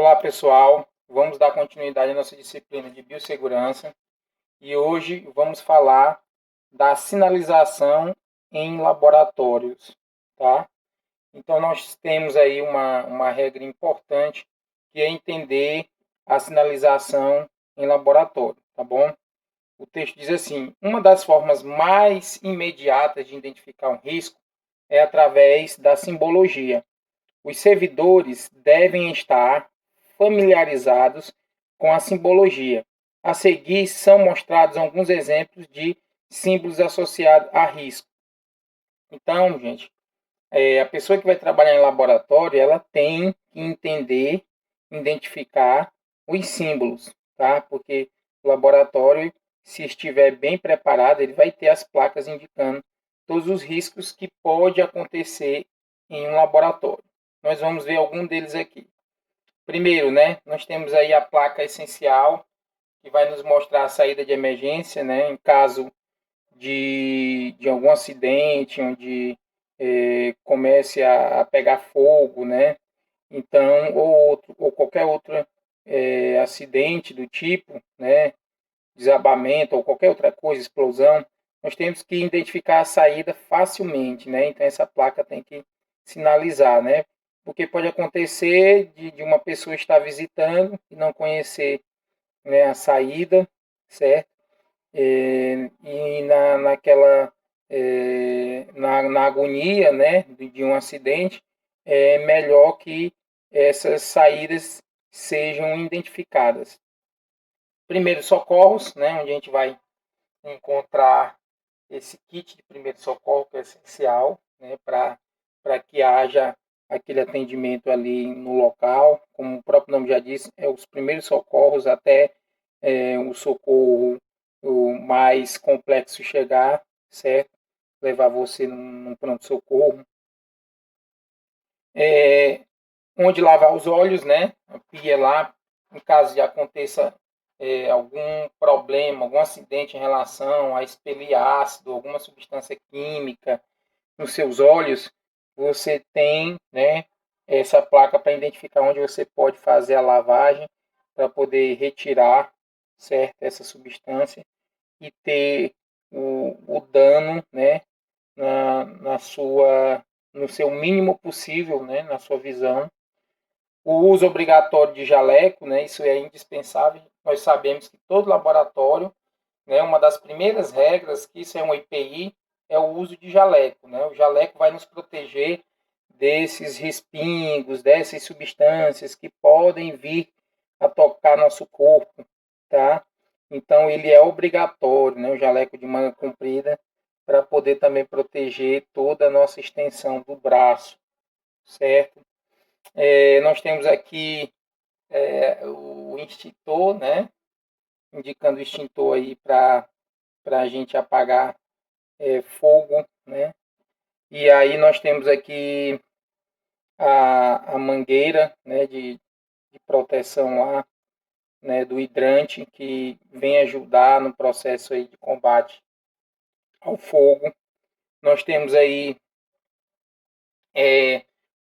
Olá pessoal, vamos dar continuidade à nossa disciplina de biossegurança e hoje vamos falar da sinalização em laboratórios, tá? Então nós temos aí uma regra importante que é entender a sinalização em laboratório, tá bom? O texto diz assim: uma das formas mais imediatas de identificar um risco é através da simbologia. Os servidores devem estar familiarizados com a simbologia. A seguir são mostrados alguns exemplos de símbolos associados a risco. Então, gente, a pessoa que vai trabalhar em laboratório, ela tem que entender, identificar os símbolos, tá? Porque o laboratório, se estiver bem preparado, ele vai ter as placas indicando todos os riscos que pode acontecer em um laboratório. Nós vamos ver algum deles aqui. Primeiro, né, nós temos aí a placa essencial, que vai nos mostrar a saída de emergência, né, em caso de algum acidente, onde comece a pegar fogo, né, então, ou qualquer outro acidente do tipo, né, desabamento ou qualquer outra coisa, explosão, nós temos que identificar a saída facilmente, né, então essa placa tem que sinalizar, né, porque pode acontecer de uma pessoa estar visitando e não conhecer, né, a saída, certo? E na agonia, né, de um acidente, é melhor que essas saídas sejam identificadas. Primeiros socorros, né, onde a gente vai encontrar esse kit de primeiro socorro que é essencial, né, para que haja aquele atendimento ali no local. Como o próprio nome já disse, é os primeiros socorros até o socorro o mais complexo chegar, certo? Levar você num pronto-socorro. Onde lavar os olhos, né? A pia lá, em caso de aconteça algum problema, algum acidente em relação a expelir ácido, alguma substância química nos seus olhos, você tem, né, essa placa para identificar onde você pode fazer a lavagem para poder retirar, certo, essa substância e ter o dano, né, no seu mínimo possível, né, na sua visão. O uso obrigatório de jaleco, né, isso é indispensável. Nós sabemos que todo laboratório, né, uma das primeiras regras, que isso é um EPI, é o uso de jaleco, né? O jaleco vai nos proteger desses respingos, dessas substâncias que podem vir a tocar nosso corpo, tá? Então ele é obrigatório, né, o jaleco de manga comprida, para poder também proteger toda a nossa extensão do braço, certo? Nós temos aqui o extintor, né? Indicando o extintor aí para a gente apagar fogo, né? E aí nós temos aqui a mangueira, né, de proteção lá, né, do hidrante, que vem ajudar no processo aí de combate ao fogo. Nós temos aí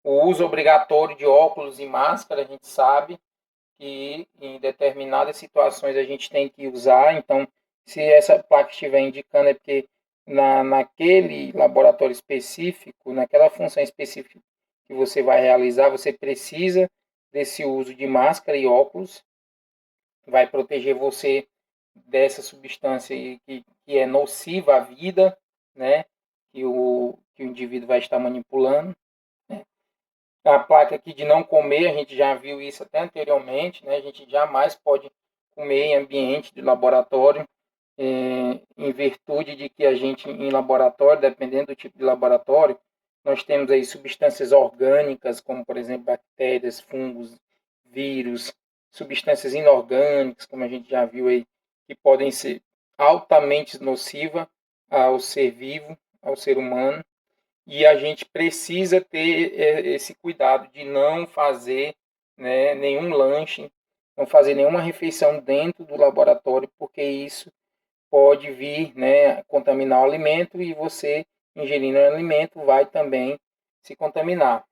o uso obrigatório de óculos e máscara, a gente sabe que em determinadas situações a gente tem que usar, então se essa placa estiver indicando é porque naquele laboratório específico, naquela função específica que você vai realizar, você precisa desse uso de máscara e óculos, vai proteger você dessa substância que é nociva à vida, né? Que o indivíduo vai estar manipulando. A placa aqui de não comer, a gente já viu isso até anteriormente, né? A gente jamais pode comer em ambiente de laboratório, em virtude de que a gente, em laboratório, dependendo do tipo de laboratório, nós temos aí substâncias orgânicas, como, por exemplo, bactérias, fungos, vírus, substâncias inorgânicas, como a gente já viu aí, que podem ser altamente nocivas ao ser vivo, ao ser humano, e a gente precisa ter esse cuidado de não fazer, né, nenhum lanche, não fazer nenhuma refeição dentro do laboratório, porque isso pode vir, né, contaminar o alimento e você, ingerindo o alimento, vai também se contaminar.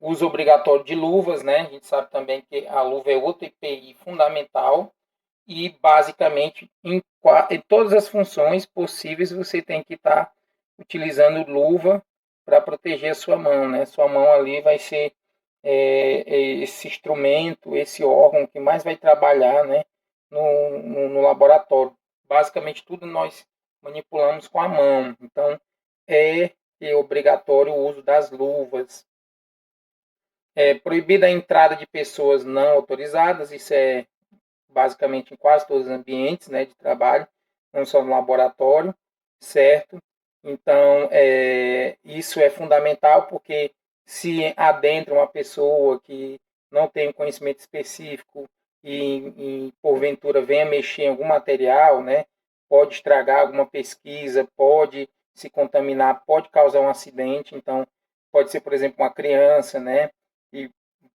uso obrigatório de luvas, né? A gente sabe também que a luva é outro EPI fundamental e basicamente em todas as funções possíveis você tem que estar utilizando luva para proteger a sua mão, né? Sua mão ali vai ser esse instrumento, esse órgão que mais vai trabalhar, né, no laboratório. Basicamente tudo nós manipulamos com a mão, então é obrigatório o uso das luvas. É proibida a entrada de pessoas não autorizadas, isso é basicamente em quase todos os ambientes, né, de trabalho, não só no laboratório, certo? Então, isso é fundamental porque se adentra uma pessoa que não tem um conhecimento específico e porventura venha mexer em algum material, né, pode estragar alguma pesquisa, pode se contaminar, pode causar um acidente. Então, pode ser, por exemplo, uma criança, né, e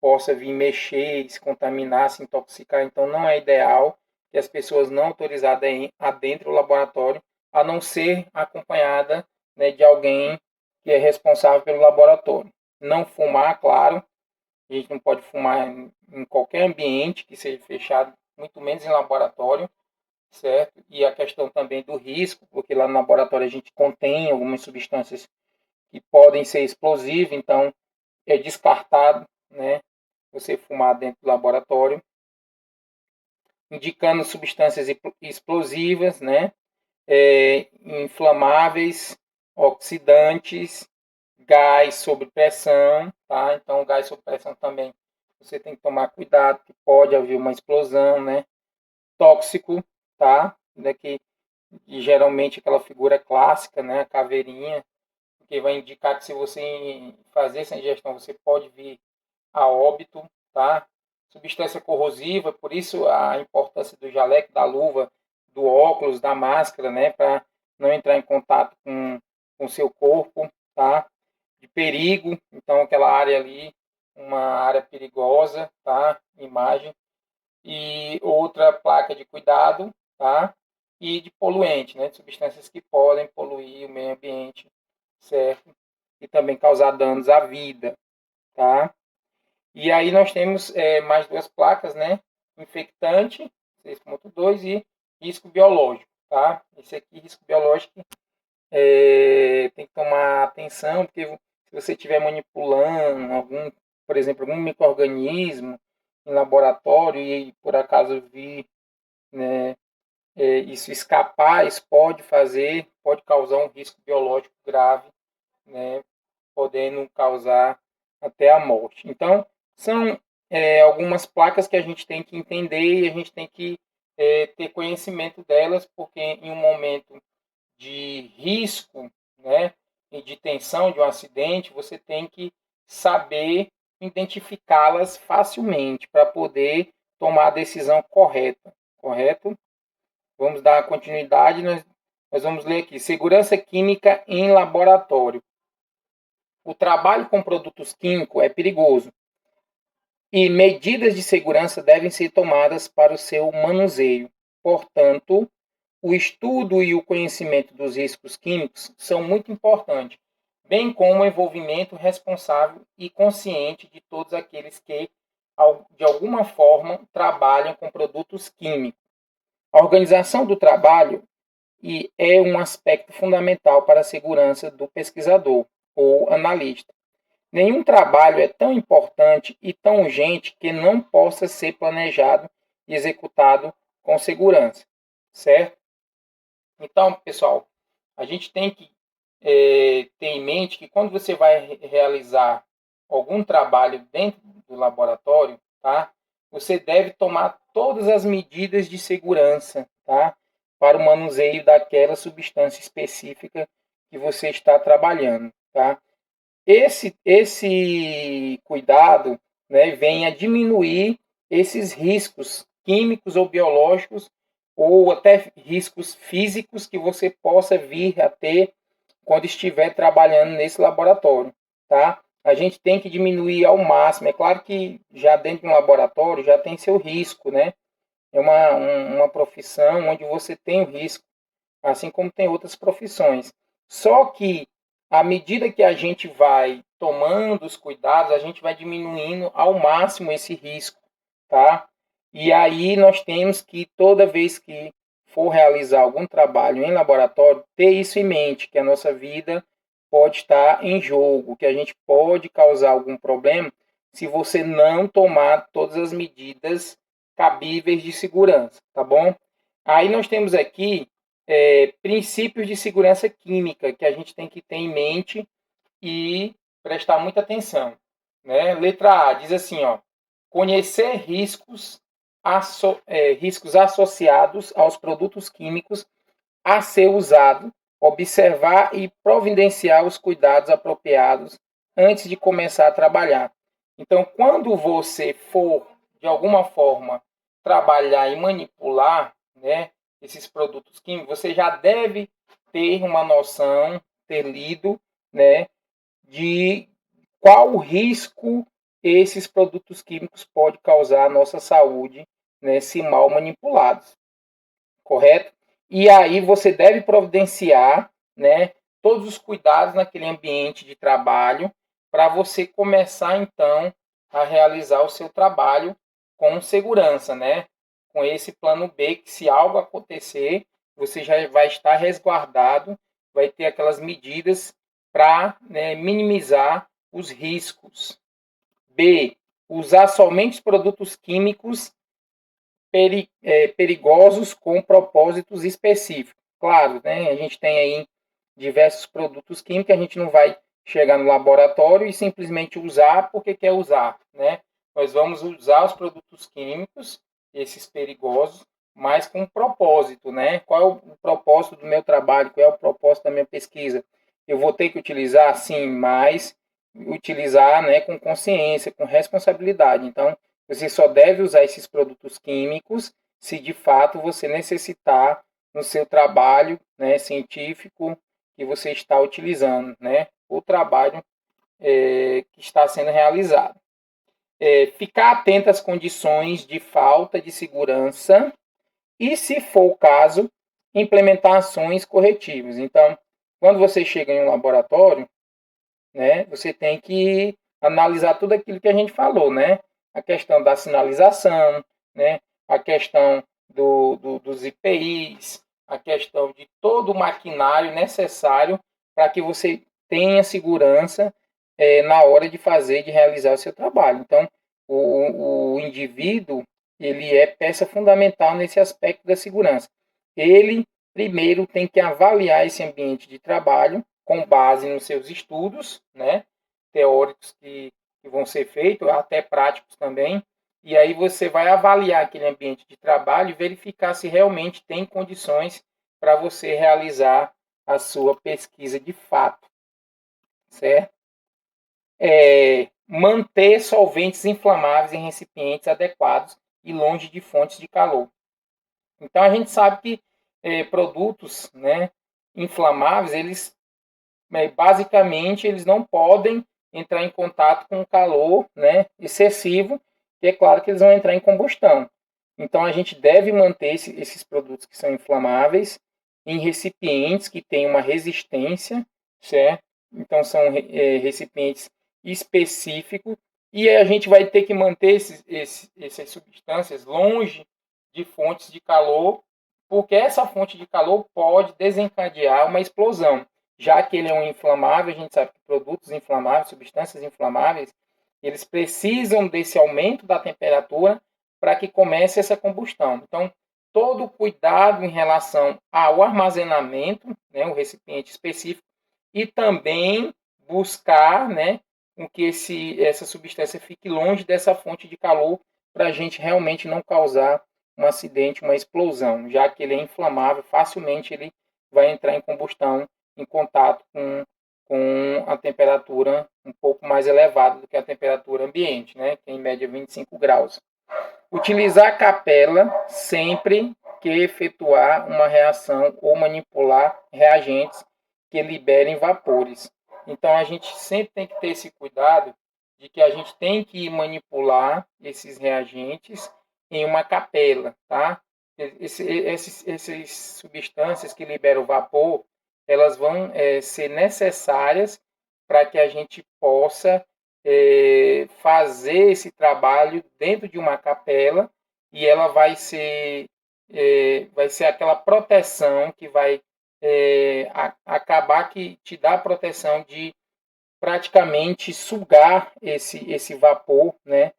possa vir mexer, se contaminar, se intoxicar. Então, não é ideal que as pessoas não autorizadas adentrem o laboratório, a não ser acompanhada, né, de alguém que é responsável pelo laboratório. Não fumar, claro, a gente não pode fumar em qualquer ambiente que seja fechado, muito menos em laboratório, certo? E a questão também do risco, porque lá no laboratório a gente contém algumas substâncias que podem ser explosivas, então é descartado, né, você fumar dentro do laboratório, indicando substâncias explosivas, né, inflamáveis, oxidantes, gás sob pressão, tá? Então, gás sob pressão também você tem que tomar cuidado, que pode haver uma explosão, né? Tóxico, tá? Daqui, e geralmente aquela figura clássica, né? A caveirinha, que vai indicar que se você fazer essa ingestão, você pode vir a óbito, tá? Substância corrosiva, por isso a importância do jaleco, da luva, do óculos, da máscara, né? Para não entrar em contato com o seu corpo, tá? De perigo, então aquela área ali, uma área perigosa, tá? Imagem. E outra placa de cuidado, tá? E de poluente, né? De substâncias que podem poluir o meio ambiente, certo? E também causar danos à vida, tá? E aí nós temos mais duas placas, né? Infectante, 6.2, e risco biológico, tá? Esse aqui, risco biológico, tem que tomar atenção, porque se você estiver manipulando algum, por exemplo, algum micro-organismo em laboratório e por acaso vir, né, isso escapar, isso pode causar um risco biológico grave, né? Podendo causar até a morte. Então, são algumas placas que a gente tem que entender e a gente tem que ter conhecimento delas, porque em um momento de risco, né, e de tensão de um acidente, você tem que saber identificá-las facilmente para poder tomar a decisão correta, correto? Vamos dar continuidade, nós vamos ler aqui. Segurança química em laboratório. O trabalho com produtos químicos é perigoso e medidas de segurança devem ser tomadas para o seu manuseio. Portanto, o estudo e o conhecimento dos riscos químicos são muito importantes, bem como o envolvimento responsável e consciente de todos aqueles que, de alguma forma, trabalham com produtos químicos. A organização do trabalho é um aspecto fundamental para a segurança do pesquisador ou analista. Nenhum trabalho é tão importante e tão urgente que não possa ser planejado e executado com segurança, certo? Então, pessoal, a gente tem que ter em mente que quando você vai realizar algum trabalho dentro do laboratório, tá? Você deve tomar todas as medidas de segurança, tá? Para o manuseio daquela substância específica que você está trabalhando, tá? Esse cuidado, né, vem a diminuir esses riscos químicos ou biológicos ou até riscos físicos que você possa vir a ter quando estiver trabalhando nesse laboratório, tá? A gente tem que diminuir ao máximo. É claro que já dentro de um laboratório já tem seu risco, né? É uma profissão onde você tem o risco, assim como tem outras profissões. Só que à medida que a gente vai tomando os cuidados, a gente vai diminuindo ao máximo esse risco, tá? E aí nós temos que, toda vez que for realizar algum trabalho em laboratório, ter isso em mente, que a nossa vida pode estar em jogo, que a gente pode causar algum problema se você não tomar todas as medidas cabíveis de segurança, tá bom? Aí nós temos aqui princípios de segurança química que a gente tem que ter em mente e prestar muita atenção, né? Letra A diz assim, ó, conhecer riscos associados aos produtos químicos a ser usado, observar e providenciar os cuidados apropriados antes de começar a trabalhar. Então, quando você for, de alguma forma, trabalhar e manipular, né, esses produtos químicos, você já deve ter uma noção, ter lido, né, de qual o risco esses produtos químicos podem causar à nossa saúde, né, se mal manipulados, correto? E aí você deve providenciar, né, todos os cuidados naquele ambiente de trabalho para você começar então a realizar o seu trabalho com segurança, né? Com esse plano B, que se algo acontecer, você já vai estar resguardado, vai ter aquelas medidas para, né, minimizar os riscos. B, usar somente produtos químicos perigosos com propósitos específicos. Claro, né, a gente tem aí diversos produtos químicos, a gente não vai chegar no laboratório e simplesmente usar porque quer usar, né? Nós vamos usar os produtos químicos, esses perigosos, mas com propósito, né? Qual é o propósito do meu trabalho? Qual é o propósito da minha pesquisa? Eu vou ter que utilizar, sim, mas utilizar, né, com consciência, com responsabilidade. Então, você só deve usar esses produtos químicos se de fato você necessitar no seu trabalho, né, científico que você está utilizando, né, o trabalho que está sendo realizado. Ficar atento às condições de falta de segurança e, se for o caso, implementar ações corretivas. Então, quando você chega em um laboratório, né, você tem que analisar tudo aquilo que a gente falou, né? A questão da sinalização, né? A questão dos IPIs, a questão de todo o maquinário necessário para que você tenha segurança na hora de fazer, de realizar o seu trabalho. Então, o indivíduo, ele é peça fundamental nesse aspecto da segurança. Ele, primeiro, tem que avaliar esse ambiente de trabalho, com base nos seus estudos, né, teóricos que vão ser feitos, até práticos também, e aí você vai avaliar aquele ambiente de trabalho e verificar se realmente tem condições para você realizar a sua pesquisa de fato, certo? Manter solventes inflamáveis em recipientes adequados e longe de fontes de calor. Então a gente sabe que produtos, né, inflamáveis, eles basicamente eles não podem entrar em contato com calor, né, excessivo, e é claro que eles vão entrar em combustão. Então a gente deve manter esses produtos que são inflamáveis em recipientes que têm uma resistência, certo? Então são recipientes específicos e a gente vai ter que manter essas substâncias longe de fontes de calor, porque essa fonte de calor pode desencadear uma explosão. Já que ele é um inflamável, a gente sabe que produtos inflamáveis, substâncias inflamáveis, eles precisam desse aumento da temperatura para que comece essa combustão. Então, todo o cuidado em relação ao armazenamento, né, o recipiente específico, e também buscar, né, com que essa substância fique longe dessa fonte de calor para a gente realmente não causar um acidente, uma explosão, já que ele é inflamável, facilmente ele vai entrar em combustão em contato com a temperatura um pouco mais elevada do que a temperatura ambiente, né, que é em média 25 graus. Utilizar a capela sempre que efetuar uma reação ou manipular reagentes que liberem vapores. Então a gente sempre tem que ter esse cuidado de que a gente tem que manipular esses reagentes em uma capela, tá? Essas substâncias que liberam vapor, elas vão ser necessárias para que a gente possa fazer esse trabalho dentro de uma capela, e ela vai ser aquela proteção que vai acabar que te dá a proteção de praticamente sugar esse vapor, né,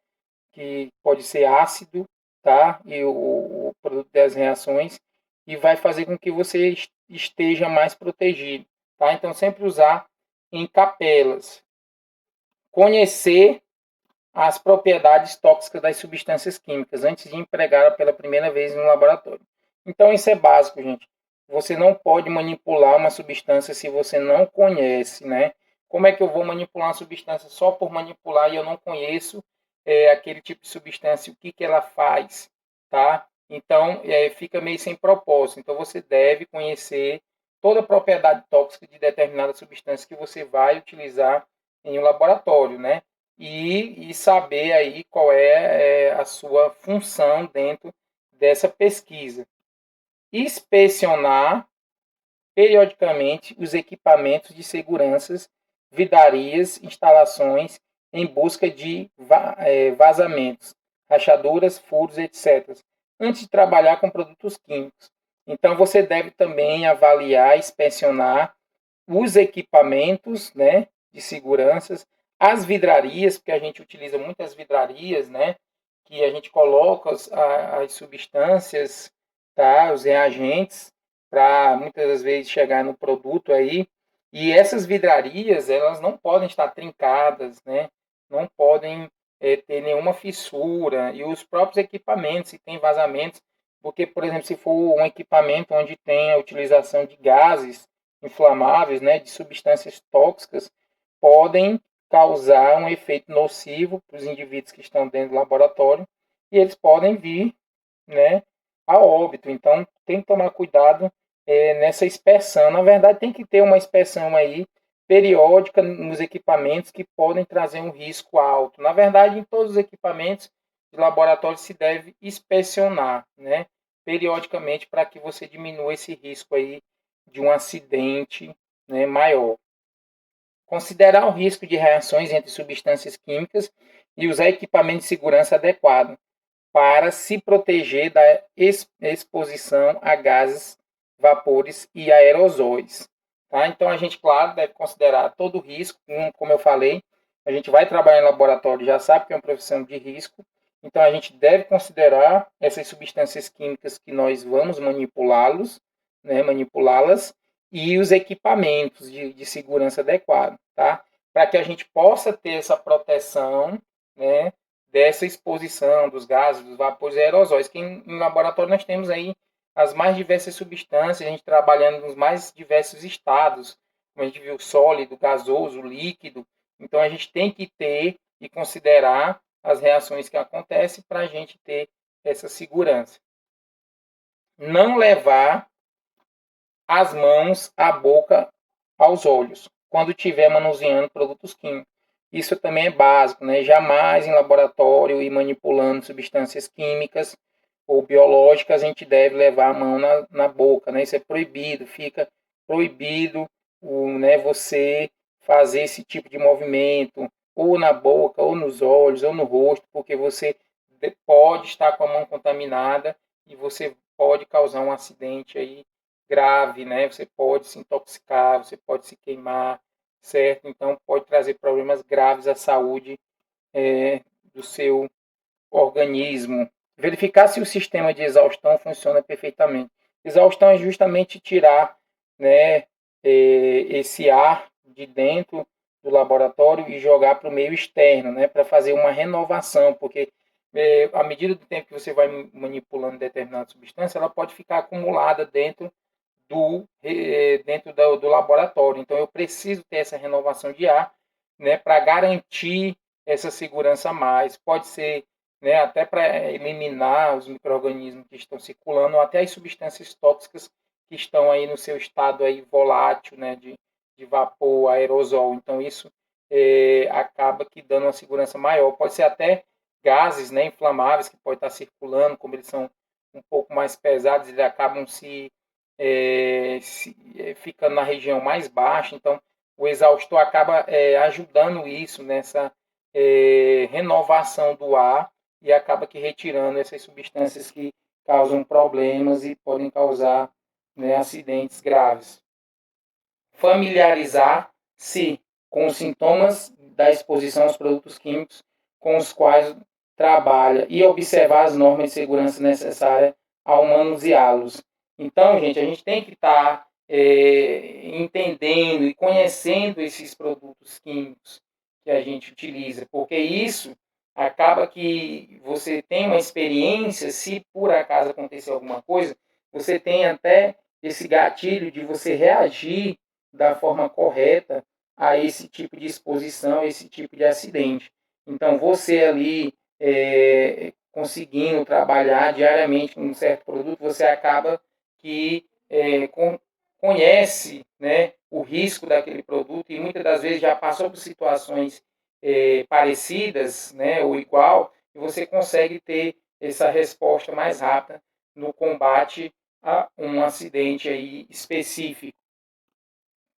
que pode ser ácido, tá? E o produto das reações, e vai fazer com que você esteja mais protegido, tá? Então, sempre usar em capelas. Conhecer as propriedades tóxicas das substâncias químicas antes de empregá-la pela primeira vez no laboratório. Então, isso é básico, gente. Você não pode manipular uma substância se você não conhece, né? Como é que eu vou manipular uma substância só por manipular e eu não conheço aquele tipo de substância, o que, que ela faz, tá? Então, fica meio sem propósito. Então, você deve conhecer toda a propriedade tóxica de determinada substância que você vai utilizar em um laboratório, né? E saber aí qual é a sua função dentro dessa pesquisa. Inspecionar periodicamente os equipamentos de segurança, vidarias, instalações, em busca de vazamentos, rachaduras, furos, etc., antes de trabalhar com produtos químicos. Então, você deve também avaliar, inspecionar os equipamentos, né, de segurança, as vidrarias, porque a gente utiliza muitas vidrarias, né, que a gente coloca as substâncias, tá, os reagentes, para muitas das vezes chegar no produto aí. E essas vidrarias, elas não podem estar trincadas, né, não podem ter nenhuma fissura. E os próprios equipamentos, se tem vazamentos, porque, por exemplo, se for um equipamento onde tem a utilização de gases inflamáveis, né, de substâncias tóxicas, podem causar um efeito nocivo para os indivíduos que estão dentro do laboratório, e eles podem vir, né, a óbito. Então, tem que tomar cuidado nessa inspeção. Na verdade, tem que ter uma inspeção aí periódica nos equipamentos que podem trazer um risco alto. Na verdade, em todos os equipamentos de laboratório se deve inspecionar, né, periodicamente, para que você diminua esse risco aí de um acidente, né, maior. Considerar o risco de reações entre substâncias químicas e usar equipamento de segurança adequado para se proteger da exposição a gases, vapores e aerosóis. Tá? Então, a gente, claro, deve considerar todo o risco, como eu falei, a gente vai trabalhar em laboratório, já sabe que é uma profissão de risco, então a gente deve considerar essas substâncias químicas que nós vamos né, manipulá-las, e os equipamentos de segurança adequados, tá? Para que a gente possa ter essa proteção, né, dessa exposição dos gases, dos vapores e aerosóis, que em laboratório nós temos aí as mais diversas substâncias, a gente trabalhando nos mais diversos estados, como a gente viu, sólido, gasoso, líquido. Então, a gente tem que ter e considerar as reações que acontecem para a gente ter essa segurança. Não levar as mãos à boca, aos olhos, quando estiver manuseando produtos químicos. Isso também é básico, né? Jamais em laboratório e manipulando substâncias químicas ou biológicas a gente deve levar a mão na boca, né? Isso é proibido, fica proibido né, você fazer esse tipo de movimento ou na boca, ou nos olhos, ou no rosto, porque você pode estar com a mão contaminada e você pode causar um acidente aí grave, né? Você pode se intoxicar, você pode se queimar, certo? Então, pode trazer problemas graves à saúde do seu organismo. Verificar se o sistema de exaustão funciona perfeitamente. Exaustão é justamente tirar, né, esse ar de dentro do laboratório e jogar para o meio externo, né, para fazer uma renovação, porque à medida do tempo que você vai manipulando determinada substância, ela pode ficar acumulada dentro do laboratório. Então, eu preciso ter essa renovação de ar, né, para garantir essa segurança a mais. Pode ser, né, até para eliminar os micro-organismos que estão circulando, ou até as substâncias tóxicas que estão aí no seu estado aí volátil, né, de vapor, aerosol. Então, isso acaba que dando uma segurança maior. Pode ser até gases, né, inflamáveis que podem estar circulando, como eles são um pouco mais pesados, eles acabam se ficando na região mais baixa. Então, o exaustor acaba ajudando isso nessa renovação do ar e acaba que retirando essas substâncias que causam problemas e podem causar, né, acidentes graves. Familiarizar-se com os sintomas da exposição aos produtos químicos com os quais trabalha e observar as normas de segurança necessárias ao manuseá-los. Então, gente, a gente tem que estar entendendo e conhecendo esses produtos químicos que a gente utiliza, porque isso acaba que você tem uma experiência, se por acaso acontecer alguma coisa, você tem até esse gatilho de você reagir da forma correta a esse tipo de exposição, a esse tipo de acidente. Então, você ali conseguindo trabalhar diariamente com um certo produto, você acaba que conhece, né, o risco daquele produto e muitas das vezes já passou por situações parecidas, né, ou igual, e você consegue ter essa resposta mais rápida no combate a um acidente aí específico.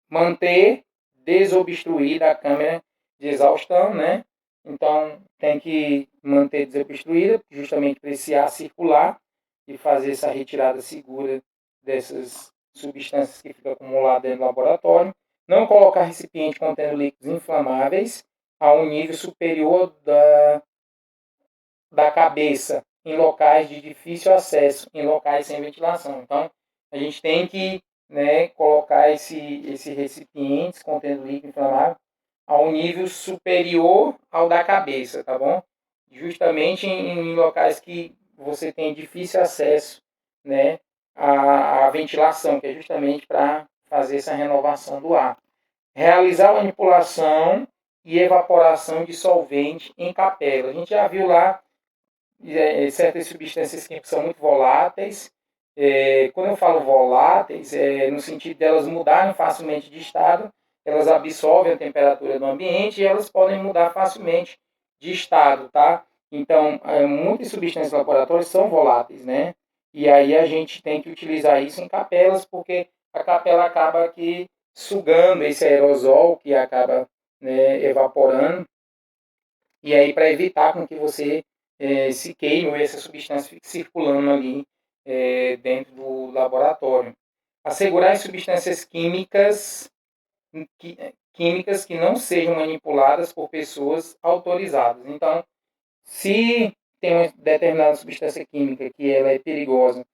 Manter desobstruída a câmera de exaustão, né? Então, tem que manter desobstruída, justamente para esse ar circular e fazer essa retirada segura dessas substâncias que ficam acumuladas dentro do laboratório. Não colocar recipiente contendo líquidos inflamáveis a um nível superior da cabeça em locais de difícil acesso, em locais sem ventilação. Então, a gente tem que, né, colocar esse recipiente contendo líquido inflamável a um nível superior ao da cabeça, tá bom? Justamente em locais que você tem difícil acesso, né, à ventilação, que é justamente para fazer essa renovação do ar. Realizar manipulação e evaporação de solvente em capela. A gente já viu lá certas substâncias químicas são muito voláteis. Quando eu falo voláteis, no sentido delas mudarem facilmente de estado, elas absorvem a temperatura do ambiente e elas podem mudar facilmente de estado, tá? Então, muitas substâncias laboratórias são voláteis, né? E aí a gente tem que utilizar isso em capelas, porque a capela acaba aqui sugando esse aerosol que acaba, né, evaporando, e aí para evitar com que você se queime ou essa substância fique circulando ali dentro do laboratório. Assegurar as substâncias químicas que não sejam manipuladas por pessoas autorizadas. Então, se tem uma determinada substância química que ela é perigosa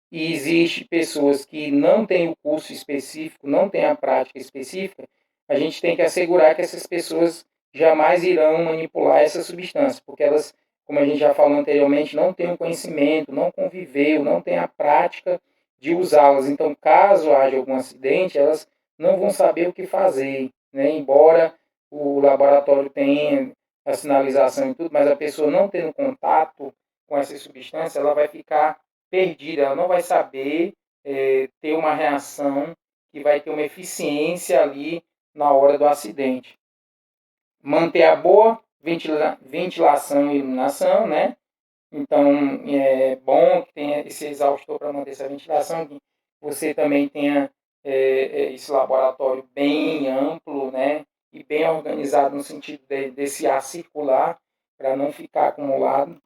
e existe pessoas que não têm o curso específico, não têm a prática específica, a gente tem que assegurar que essas pessoas jamais irão manipular essa substância, porque elas, como a gente já falou anteriormente, não têm o conhecimento, não conviveu, não têm a prática de usá-las. Então, caso haja algum acidente, elas não vão saber o que fazer, né? Embora o laboratório tenha a sinalização e tudo, mas a pessoa não tendo contato com essa substância, ela vai ficar perdida, ela não vai saber ter uma reação que vai ter uma eficiência ali na hora do acidente. Manter a boa ventilação e iluminação, né? Então, é bom que tenha esse exaustor para manter essa ventilação, que você também tenha esse laboratório bem amplo, né? E bem organizado no sentido desse ar circular, para não ficar acumulado.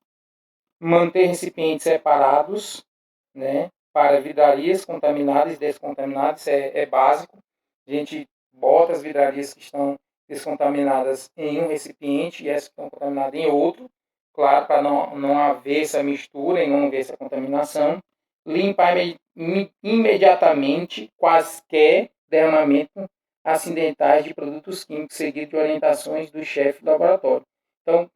Manter recipientes separados, né, para vidrarias contaminadas e descontaminadas, é básico. A gente bota as vidrarias que estão descontaminadas em um recipiente e as que estão contaminadas em outro, claro, para não haver essa mistura e não haver essa contaminação. Limpar imediatamente quaisquer derramamentos acidentais de produtos químicos, seguido de orientações do chefe do laboratório. Então,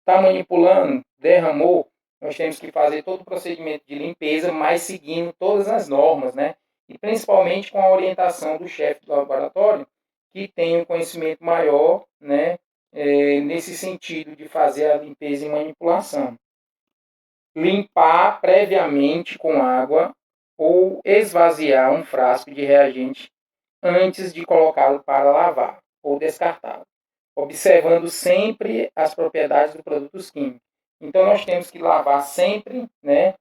está manipulando, derramou, nós temos que fazer todo o procedimento de limpeza, mas seguindo todas as normas, né? E principalmente com a orientação do chefe do laboratório, que tem um conhecimento maior, né? Nesse sentido de fazer a limpeza e manipulação. Limpar previamente com água ou esvaziar um frasco de reagente antes de colocá-lo para lavar ou descartá-lo, observando sempre as propriedades dos produtos químicos. Então, nós temos que lavar sempre, né,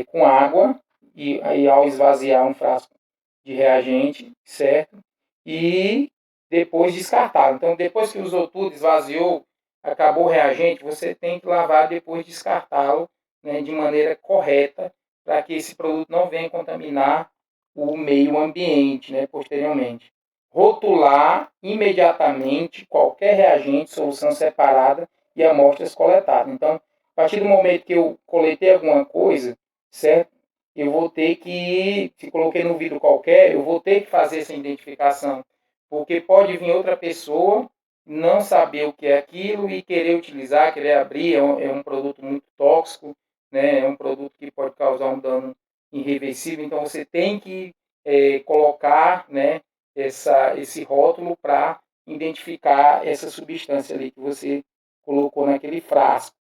com água e aí ao esvaziar um frasco de reagente, certo? E depois descartá-lo. Então, depois que usou tudo, esvaziou, acabou o reagente, você tem que lavar depois descartá-lo, né, de maneira correta, para que esse produto não venha contaminar o meio ambiente, né, posteriormente. Rotular imediatamente qualquer reagente, solução separada e amostras coletadas. Então, a partir do momento que eu coletei alguma coisa, certo? Eu vou ter que, se coloquei no vidro qualquer, eu vou ter que fazer essa identificação, porque pode vir outra pessoa, não saber o que é aquilo e querer utilizar, querer abrir, é um produto muito tóxico, né? É um produto que pode causar um dano irreversível, então você tem que colocar, né, esse rótulo para identificar essa substância ali que você colocou naquele frasco.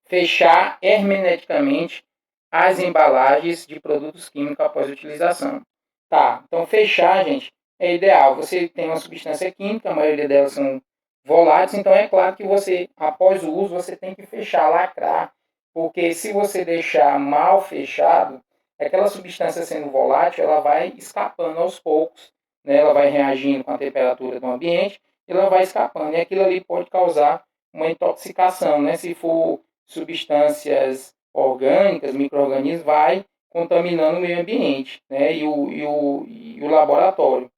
Fechar hermeticamente as embalagens de produtos químicos após a utilização. Tá, então fechar, gente, é ideal. Você tem uma substância química, a maioria delas são voláteis, então é claro que você, após o uso, você tem que fechar, lacrar, porque se você deixar mal fechado, aquela substância sendo volátil, ela vai escapando aos poucos, né? Ela vai reagindo com a temperatura do ambiente, e ela vai escapando, e aquilo ali pode causar uma intoxicação, né? Se for substâncias orgânicas, micro-organismos, vai contaminando o meio ambiente, né? E o laboratório.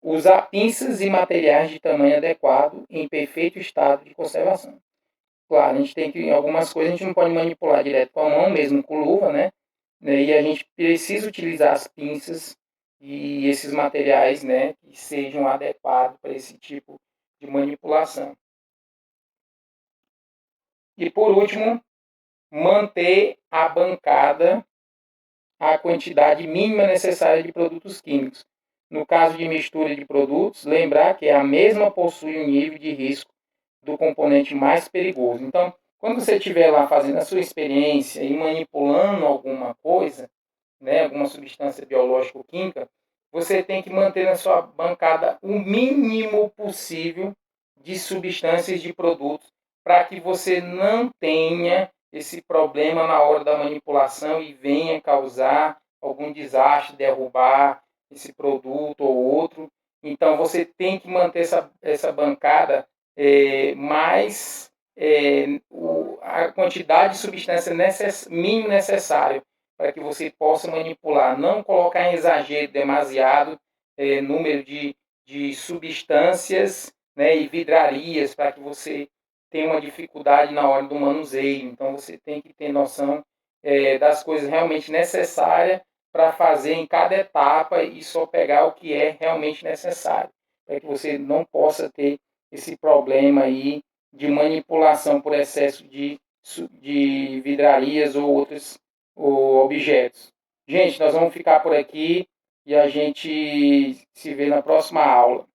Usar pinças e materiais de tamanho adequado em perfeito estado de conservação. Claro, a gente tem que, algumas coisas a gente não pode manipular direto com a mão, mesmo com luva, né? E a gente precisa utilizar as pinças e esses materiais, né, que sejam adequados para esse tipo de manipulação. E por último, manter a bancada a quantidade mínima necessária de produtos químicos. No caso de mistura de produtos, lembrar que a mesma possui um nível de risco do componente mais perigoso. Então, quando você estiver lá fazendo a sua experiência e manipulando alguma coisa, né, alguma substância biológica ou química, você tem que manter na sua bancada o mínimo possível de substâncias de produtos para que você não tenha esse problema na hora da manipulação e venha causar algum desastre, derrubar esse produto ou outro. Então, você tem que manter essa bancada mais a quantidade de substância mínima necessária para que você possa manipular. Não colocar em exagero demasiado número de substâncias, né, e vidrarias para que você tenha uma dificuldade na hora do manuseio. Então, você tem que ter noção das coisas realmente necessárias para fazer em cada etapa e só pegar o que é realmente necessário, para que você não possa ter esse problema aí de manipulação por excesso de vidrarias ou outros objetos. Gente, nós vamos ficar por aqui e a gente se vê na próxima aula.